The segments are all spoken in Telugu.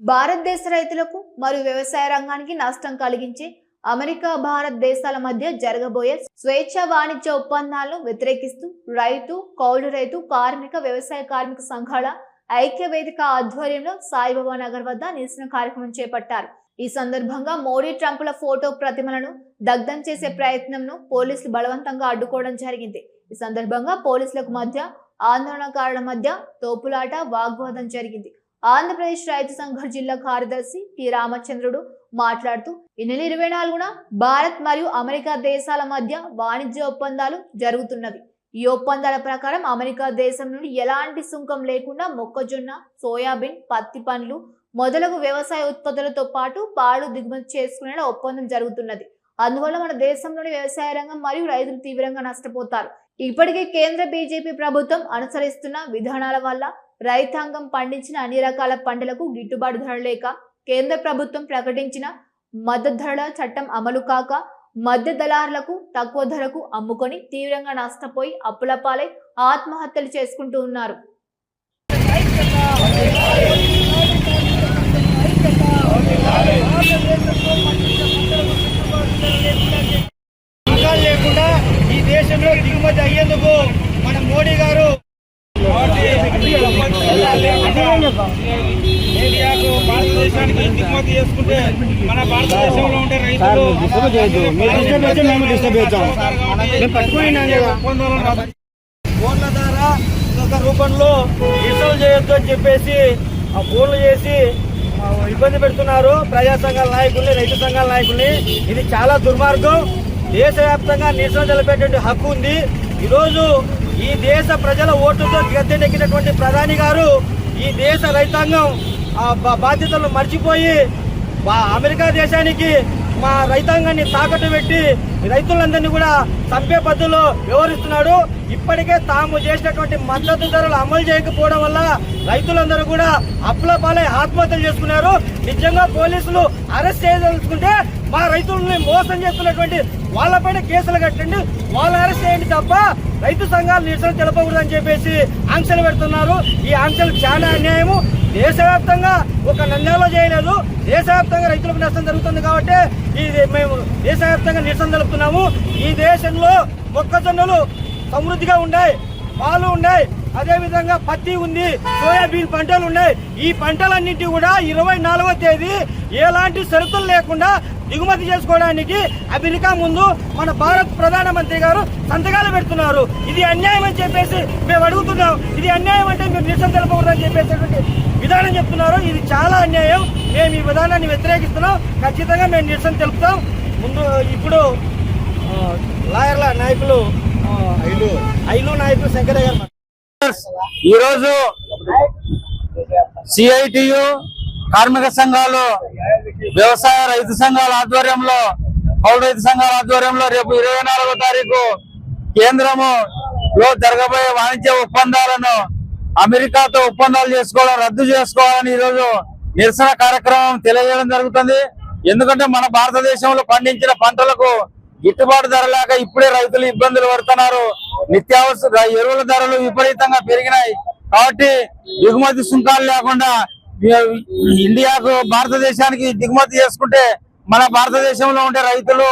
భారతదేశ రైతులకు మరియు వ్యవసాయ రంగానికి నష్టం కలిగించే అమెరికా భారత్ దేశాల మధ్య జరగబోయే స్వేచ్ఛ వాణిజ్య ఒప్పందాలను వ్యతిరేకిస్తూ రైతు, కౌలు రైతు, కార్మిక, వ్యవసాయ కార్మిక సంఘాల ఐక్య వేదిక ఆధ్వర్యంలో సాయిబాబా నగర్ వద్ద నిరసన కార్యక్రమం చేపట్టారు. ఈ సందర్భంగా మోడీ, ట్రంప్ల ఫోటో ప్రతిమలను దగ్ధం చేసే ప్రయత్నంను పోలీసులు బలవంతంగా అడ్డుకోవడం జరిగింది. ఈ సందర్భంగా పోలీసులకు మధ్య, ఆందోళనకారుల మధ్య తోపులాట, వాగ్వాదం జరిగింది. ఆంధ్రప్రదేశ్ రైతు సంఘ జిల్లా కార్యదర్శి టి రామచంద్రుడు మాట్లాడుతూ ఈ నెల 24న భారత్ మరియు అమెరికా దేశాల మధ్య వాణిజ్య ఒప్పందాలు జరుగుతున్నవి. ఈ ఒప్పందాల ప్రకారం అమెరికా దేశం నుండి ఎలాంటి సుంకం లేకుండా మొక్కజొన్న, సోయాబీన్, పత్తి పండ్లు మొదలగు వ్యవసాయ ఉత్పత్తులతో పాటు పాలు దిగుమతి చేసుకునే ఒప్పందం జరుగుతున్నది. అందువల్ల మన దేశంలోని వ్యవసాయ రంగం మరియు రైతులు తీవ్రంగా నష్టపోతారు. ఇప్పటికే కేంద్ర బీజేపీ ప్రభుత్వం అనుసరిస్తున్న విధానాల వల్ల రైతాంగం పండించిన అన్ని రకాల పంటలకు గిట్టుబాటు ధర లేక, కేంద్ర ప్రభుత్వం ప్రకటించిన మద్దతు ధరల చట్టం అమలు కాక, మధ్య దళారులకు తక్కువ ధరకు అమ్ముకొని తీవ్రంగా నష్టపోయి అప్పుల పాలై ఆత్మహత్యలు చేసుకుంటూ ఉన్నారు. లేకుండా ఈ దేశంలో దిగుమతి అయ్యేందుకు మన మోడీ గారు ఇండియాకు, భారతదేశానికి దిగుమతి చేసుకుంటే మన భారతదేశంలో ఉండే రైతులు ఫోన్ల ద్వారా ఒక రూపంలో ఇష్యూలు చేయొద్దు అని చెప్పేసి ఆ ఫోన్లు చేసి ఇబ్బంది పెడుతున్నారు ప్రజా సంఘాల నాయకుల్ని, రైతు సంఘాల నాయకుల్ని. ఇది చాలా దుర్మార్గం. దేశవ్యాప్తంగా నిరసన తెలిపేటువంటి హక్కు ఉంది. ఈరోజు ఈ దేశ ప్రజల ఓటుతో గద్దెనెక్కినటువంటి ప్రధాని గారు ఈ దేశ రైతాంగం బాధ్యతలను మర్చిపోయి అమెరికా దేశానికి మా రైతాంగాన్ని తాకట్టు పెట్టి రైతులందరినీ కూడా చంపే పద్ధతిలో వ్యవహరిస్తున్నాడు. ఇప్పటికే తాము చేసినటువంటి మద్దతు ధరలు అమలు చేయకపోవడం వల్ల రైతులందరూ కూడా అప్పుల పాలై ఆత్మహత్యలు చేసుకున్నారు. నిజంగా పోలీసులు అరెస్ట్ చేయదలుచుకుంటే మా రైతులని మోసం చేస్తున్నటువంటి వాళ్ళపైన కేసులు కట్టండి, వాళ్ళని అరెస్ట్ చేయండి తప్ప రైతు సంఘాలు నిరసన తెలపకూడదని చెప్పేసి ఆంక్షలు పెడుతున్నారు. ఈ ఆంక్షలు చాలా అన్యాయము. దేశవ్యాప్తంగా ఒక నంద్యాలలో చేయలేదు, దేశవ్యాప్తంగా రైతులకు నష్టం జరుగుతుంది కాబట్టి మేము దేశవ్యాప్తంగా నిరసన తెలుపుతున్నాము. ఈ దేశంలో మొక్కజొన్నలు సమృద్ధిగా ఉన్నాయి, పాలు ఉన్నాయి, అదేవిధంగా పత్తి ఉంది, సోయాబీన్ పంటలు ఉన్నాయి. ఈ పంటలన్నింటి కూడా 24వ తేదీ ఎలాంటి షరతులు లేకుండా దిగుమతి చేసుకోవడానికి అమెరికా ముందు మన భారత ప్రధానమంత్రి గారు సంతకాలు పెడుతున్నారు. ఇది అన్యాయం అని చెప్పేసి మేము అడుగుతున్నాం. ఇది అన్యాయం అంటే మీరు నిరసన తెలపకూడదని చెప్పేసి విధానం చెప్తున్నారు. ఇది చాలా అన్యాయం. మేము ఈ విధానాన్ని వ్యతిరేకిస్తున్నాం. ఖచ్చితంగా మేము నిరసన తెలుపుతాం. ముందు ఇప్పుడు లాయర్ల నాయకులు ఐలు నాయకులు శంకరయ్య గారు ఈరోజు సిఐటియు, కార్మిక సంఘాలు, వ్యవసాయ రైతు సంఘాల ఆధ్వర్యంలో, కౌలు రైతు సంఘాల ఆధ్వర్యంలో రేపు 24వ తారీఖు కేంద్రంలో జరగబోయే వాణిజ్య ఒప్పందాలను అమెరికాతో ఒప్పందాలు చేసుకోవడం రద్దు చేసుకోవాలని ఈరోజు నిరసన కార్యక్రమం తెలియజేయడం జరుగుతుంది. ఎందుకంటే మన భారతదేశంలో పండించిన పంటలకు గిట్టుబాటు ధర లేక ఇప్పుడే రైతులు ఇబ్బందులు పడుతున్నారు. నిత్యావసర ఎరువుల ధరలు విపరీతంగా పెరిగినాయి. కాబట్టి దిగుమతి సుంకాలు లేకుండా ఇండియాకు, భారతదేశానికి దిగుమతి చేసుకుంటే మన భారతదేశంలో ఉండే రైతులు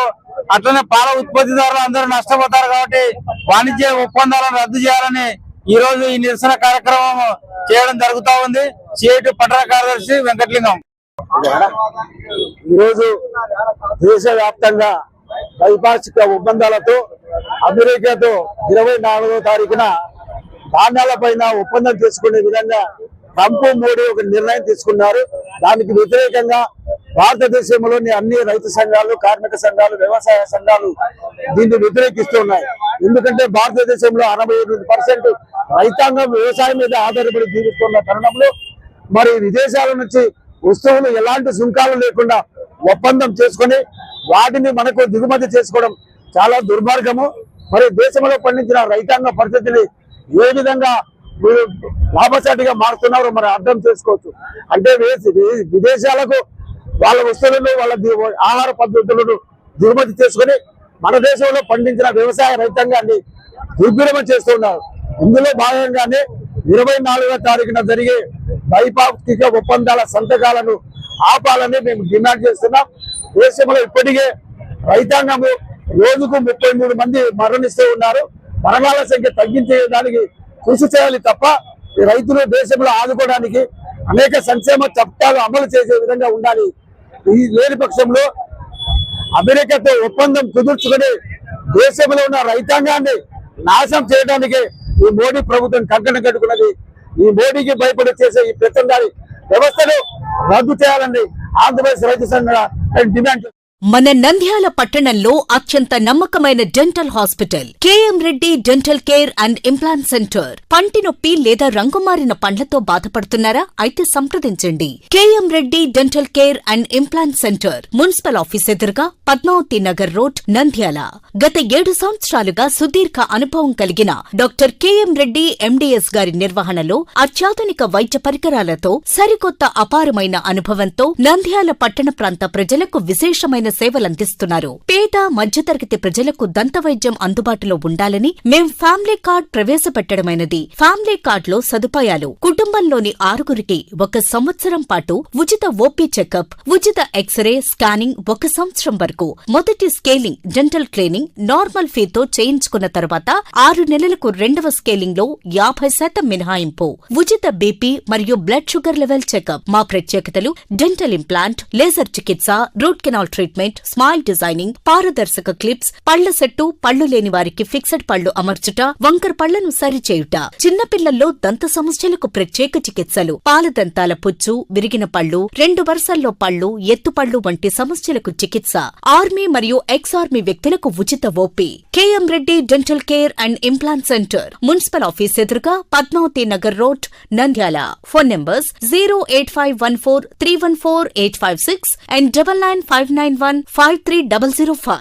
అట్లనే పాల ఉత్పత్తిదారులు అందరూ నష్టపోతారు. కాబట్టి వాణిజ్య ఒప్పందాలను రద్దు చేయాలని ఈ రోజు ఈ నిరసన కార్యక్రమం చేయడం జరుగుతా ఉంది. సిఐటి పట్టణ కార్యదర్శి వెంకటలింగం. ఈరోజు దేశవ్యాప్తంగా ద్వైపాక్షిక ఒప్పందాలతో అమెరికాతో 24వ తారీఖున ధాన్యాలపైన ఒప్పందం చేసుకునే విధంగా ట్రంప్, మోడీ ఒక నిర్ణయం తీసుకున్నారు. దానికి వ్యతిరేకంగా భారతదేశంలోని అన్ని రైతు సంఘాలు, కార్మిక సంఘాలు, వ్యవసాయ సంఘాలు దీన్ని వ్యతిరేకిస్తున్నాయి. ఎందుకంటే భారతదేశంలో 68% రైతాంగం వ్యవసాయం మీద ఆధారపడి జీవిస్తున్న తరుణంలో మరి విదేశాల నుంచి వస్తువులు ఎలాంటి సుంకాలు లేకుండా ఒప్పందం చేసుకుని వాటిని మనకు దిగుమతి చేసుకోవడం చాలా దుర్మార్గము. మరి దేశంలో పండించిన రైతాంగ పరిస్థితిని ఏ విధంగా లాభసాటిగా మారుతున్నారో మరి అర్థం చేసుకోవచ్చు. అంటే విదేశాలకు వాళ్ళ వస్తువులను, వాళ్ళ ఆహార పద్ధతులను దిగుమతి చేసుకుని మన దేశంలో పండించిన వ్యవసాయ రైతాంగాన్ని దుర్వినియోగం చేస్తున్నారు. ఇందులో భాగంగానే 24వ తారీఖున జరిగే ద్వైపాక్షిక ఒప్పందాల సంతకాలను ఆపాలని మేము డిమాండ్ చేస్తున్నాం. దేశంలో ఇప్పటికే రైతాంగము రోజుకు 33 మంది మరణిస్తూ ఉన్నారు. మరణాల సంఖ్య తగ్గించేదానికి కృషి చేయాలి తప్ప ఈ రైతులు దేశంలో ఆదుకోవడానికి అనేక సంక్షేమ చట్టాలు అమలు చేసే విధంగా ఉండాలి. ఈ లేని పక్షంలో అమెరికాతో ఒప్పందం కుదుర్చుకుని దేశంలో ఉన్న రైతాంగాన్ని నాశనం చేయడానికి ఈ మోడీ ప్రభుత్వం కంకణం కట్టుకున్నది. ఈ మోడీకి భయపడి చేసే ఈ పెత్తందారి వ్యవస్థను రద్దు చేయాలని ఆంధ్రప్రదేశ్ రైతు సంఘ డిమాండ్. మన నంద్యాల పట్టణంలో అత్యంత నమ్మకమైన dental hospital KM Reddy dental care and implant centre. పంటి నొప్పి లేదా రంగుమారిన పండ్లతో బాధపడుతున్నారా? అయితే సంప్రదించండి. KM Reddy dental care and implant centre, municipal office ఎదురుగా, పద్మావతి నగర్ రోడ్, నంద్యాల. గత 7 సంవత్సరాలుగా సుదీర్ఘ అనుభవం కలిగిన డాక్టర్ కేఎం రెడ్డి ఎండీఎస్ గారి నిర్వహణలో అత్యాధునిక వైద్య పరికరాలతో సరికొత్త అపారమైన అనుభవంతో నంద్యాల పట్టణ ప్రాంత ప్రజలకు విశేషమైన సేవలందిస్తున్నారు. పేద మధ్యతరగతి ప్రజలకు దంత వైద్యం అందుబాటులో ఉండాలని మేం ఫ్యామిలీ కార్డ్ ప్రవేశపెట్టడమైనది. ఫ్యామిలీ కార్డ్ లో సదుపాయాలు: కుటుంబంలోని 6గురికి 1 సంవత్సరం పాటు ఉచిత ఓపీ చెకప్, ఉచిత ఎక్స్రే స్కానింగ్ 1 సంవత్సరం వరకు, మొదటి స్కేలింగ్ డెంటల్ క్లీనింగ్ నార్మల్ ఫీతో చేయించుకున్న తర్వాత 6 నెలలకు 2వ స్కేలింగ్ లో 50% మినహాయింపు, ఉచిత బీపీ మరియు బ్లడ్ షుగర్ లెవెల్ చెకప్. మా ప్రత్యేకతలు: డెంటల్ ఇంప్లాంట్, లేజర్ చికిత్స, root canal treatment, smile designing, పారదర్శక క్లిప్స్, పళ్ల సెట్టు, పళ్లు లేని వారికి ఫిక్స్డ్ పళ్లు అమర్చుట, వంకర పళ్లను సరిచేయుట, చిన్నపిల్లల్లో దంత సమస్యలకు ప్రత్యేక చికిత్సలు, పాలదంతాల పుచ్చు, విరిగిన పళ్లు, 2 వరుసల్లో పళ్లు, ఎత్తుపళ్లు వంటి సమస్యలకు చికిత్స, ఆర్మీ మరియు ఎక్స్ ఆర్మీ వ్యక్తులకు ఉచిత OP. KM Reddy dental care and implant centre, municipal office ఎదురుగా, Padmavati Nagar road, Nandyal. Phone numbers 08514314856 and 9959153005.